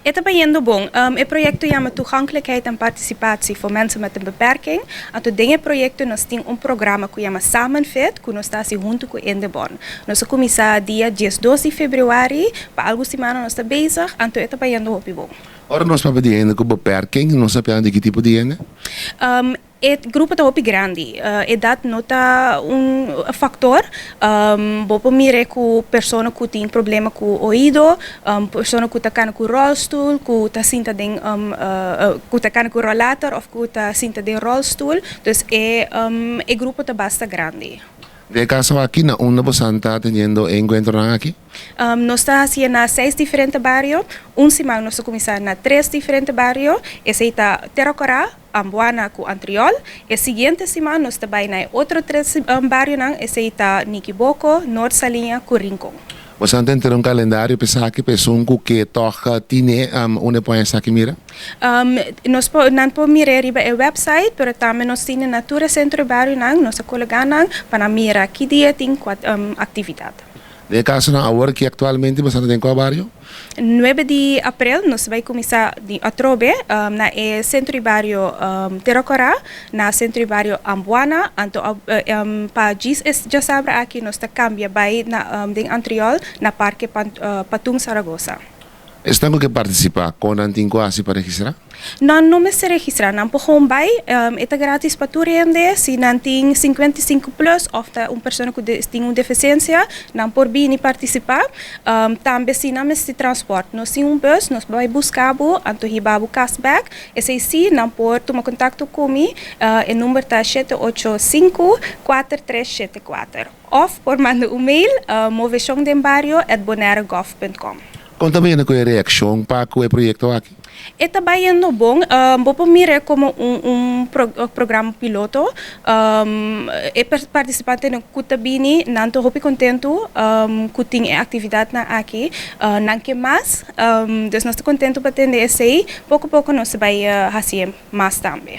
Het is indo bom. Het project chama Toegankelijkheid en Participatie voor mensen met een beperking. En tot deze project nós temos programa que chama Samenfit, que nós estamos junto com indo bom. Nós começamos dia 12 de fevereiro, para algumas semanas nós estamos bezig, en het is indo bom. Ora, nós para diene com beperking, nós sabemos de que tipo de diene? Het grupo está muito grande. Edad nota factor. Bopo mire com pessoa que tem problema com o ouvido, pessoa que está com rolstoel, que está sinta den que está com rollator ou que está sinta den rolstoel. Dus é grupo está bastante grande. De caso aqui na una você está tendo encontro aqui? Nós estamos fazendo 6 diferentes bairros. Semana nós começamos na 3 diferentes bairros. Esse está Terocorá, Ambuana com Antriol. E seguinte semana nós estamos na outro 3 bairros. Esse está Niquiboco, Norte Salinha com Rincon. Você tem calendário para que pessoa que toca tine onde põe essa aqui mira? Nós não podemos mirar o website, mas também nós temos na Natura Centro Bairro, nossa colega para mirar que dia tem atividade. De caso na hora que atualmente você tem qual bairro? 9 de abril nós vamos começar a trobe na Centro Bairro Terocorá, na Centro Bairro Ambuana, para já sabe aqui nós está cambia vai na Antriol na Parque Patung Saragossa. Estão que participar com antigo assim para registrar? Não me se registrar, não pode vai, é grátis para todo mundo, se não tem 55 plus ou pessoa que tem deficiência, não pode vir participar. Também se não é transporte, nós temos bus, nós vamos buscar então ribabo cashback, e se não pode tomar contato comigo, o número está 785-4374. Ou por mandar mail, moveçãodembarrio@bonaire.gov.com. Conta bem com a reação para o projeto aqui. É também indo bom. Vou mirar como programa piloto. Participante no Kutabini, não estou muito contente que tem atividade aqui. Não que mais. Então, nós estamos contentes para atender esse aí. Pouco a pouco nós vamos fazer mais também.